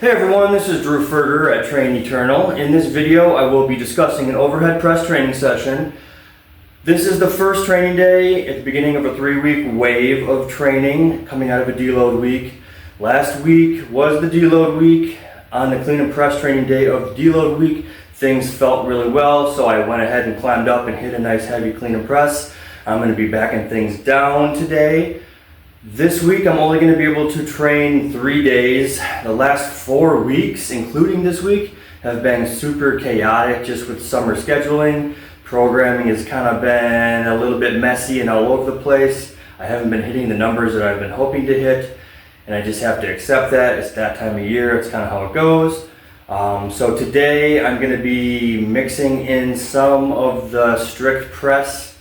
Hey everyone, this is Drew Ferger at Train Eternal. In this video, I will be discussing an overhead press training session. This is the first training day at the beginning of a 3-week wave of training coming out of a deload week. Last week was the deload week. On the clean and press training day of the deload week, things felt really well, so I went ahead and climbed up and hit a nice heavy clean and press. I'm going to be backing things down today. This week I'm only going to be able to train 3 days. The last 4 weeks, including this week, have been super chaotic just with summer scheduling. Programming has kind of been a little bit messy and all over the place. I haven't been hitting the numbers that I've been hoping to hit, and I just have to accept that. It's that time of year, it's kind of how it goes. So today I'm going to be mixing in some of the strict press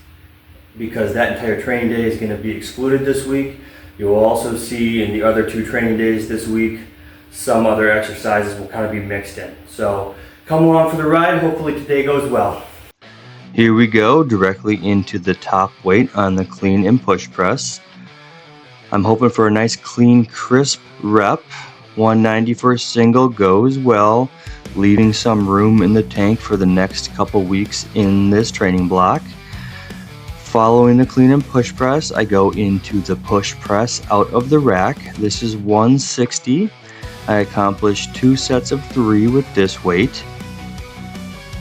because that entire training day is going to be excluded this week. You will also see in the other 2 training days this week, some other exercises will kind of be mixed in. So come along for the ride. Hopefully today goes well. Here we go, directly into the top weight on the clean and push press. I'm hoping for a nice clean, crisp rep. 190 for a single goes well, leaving some room in the tank for the next couple weeks in this training block. Following the clean and push press, I go into the push press out of the rack. This is 160. I accomplished 2 sets of 3 with this weight.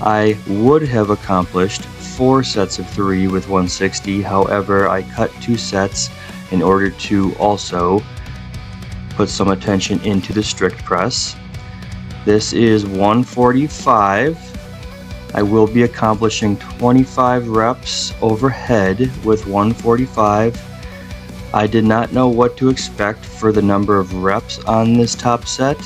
I would have accomplished 4 sets of 3 with 160. However, I cut 2 sets in order to also put some attention into the strict press. This is 145. I will be accomplishing 25 reps overhead with 145. I did not know what to expect for the number of reps on this top set.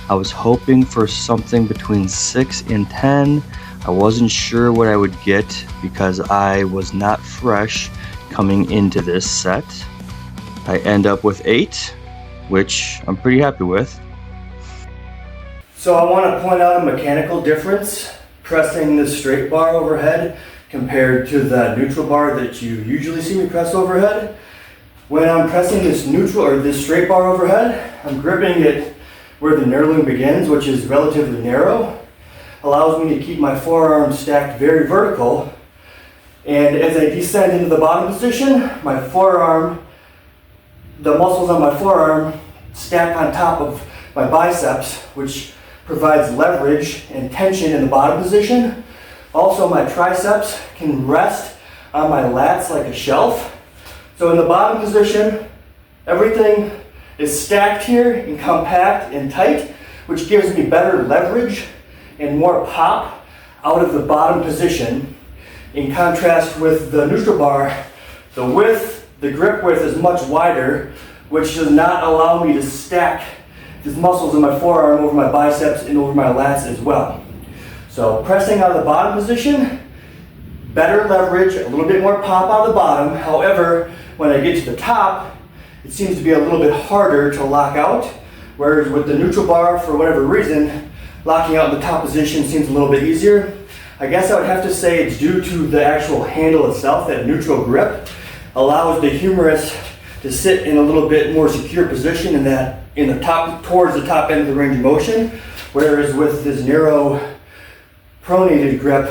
I was hoping for something between 6 and 10. I wasn't sure what I would get because I was not fresh coming into this set. I end up with 8, which I'm pretty happy with. So I want to point out a mechanical difference pressing the straight bar overhead compared to the neutral bar that you usually see me press overhead. When I'm pressing this neutral or this straight bar overhead, I'm gripping it where the knurling begins, which is relatively narrow. Allows me to keep my forearm stacked very vertical. And as I descend into the bottom position, my forearm, the muscles on my forearm stack on top of my biceps, which provides leverage and tension in the bottom position. Also, my triceps can rest on my lats like a shelf. So in the bottom position, everything is stacked here and compact and tight, which gives me better leverage and more pop out of the bottom position. In contrast with the neutral bar, the grip width is much wider, which does not allow me to stack these muscles in my forearm over my biceps and over my lats as well. So pressing out of the bottom position, better leverage, a little bit more pop out of the bottom. However, when I get to the top, it seems to be a little bit harder to lock out, whereas with the neutral bar, for whatever reason, locking out in the top position seems a little bit easier. I guess I would have to say it's due to the actual handle itself. That neutral grip allows the humerus to sit in a little bit more secure position towards the top end of the range of motion, whereas with this narrow pronated grip,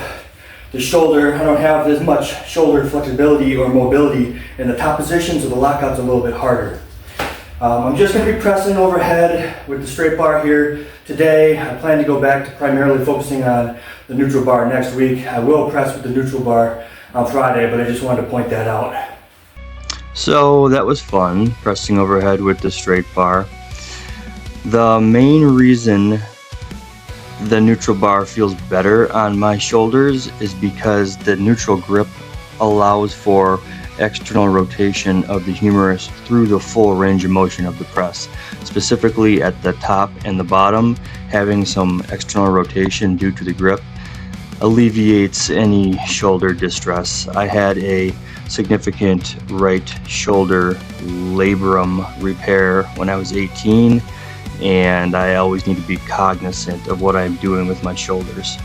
the shoulder, I don't have as much shoulder flexibility or mobility in the top position, so the lockout's a little bit harder. I'm just going to be pressing overhead with the straight bar here today. I plan to go back to primarily focusing on the neutral bar next week. I will press with the neutral bar on Friday, but I just wanted to point that out. So that was fun, pressing overhead with the straight bar. The main reason the neutral bar feels better on my shoulders is because the neutral grip allows for external rotation of the humerus through the full range of motion of the press. Specifically at the top and the bottom, having some external rotation due to the grip alleviates any shoulder distress. I had a significant right shoulder labrum repair when I was 18, and I always need to be cognizant of what I'm doing with my shoulders.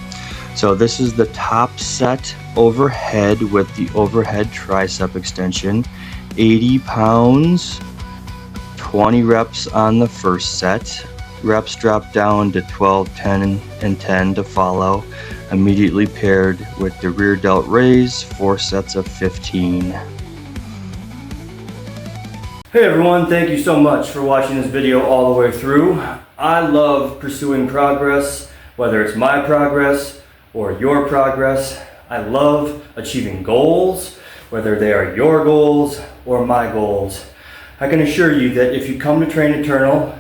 So this is the top set overhead with the overhead tricep extension. 80 pounds, 20 reps on the first set. reps drop down to 12, 10, and 10 to follow, immediately paired with the rear delt raise, 4 sets of 15. Hey everyone, thank you so much for watching this video all the way through. I love pursuing progress, whether it's my progress or your progress. I love achieving goals, whether they are your goals or my goals. I can assure you that if you come to Train Eternal,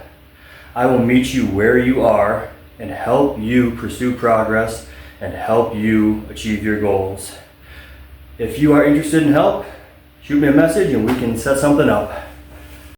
I will meet you where you are and help you pursue progress and help you achieve your goals. If you are interested in help, shoot me a message and we can set something up.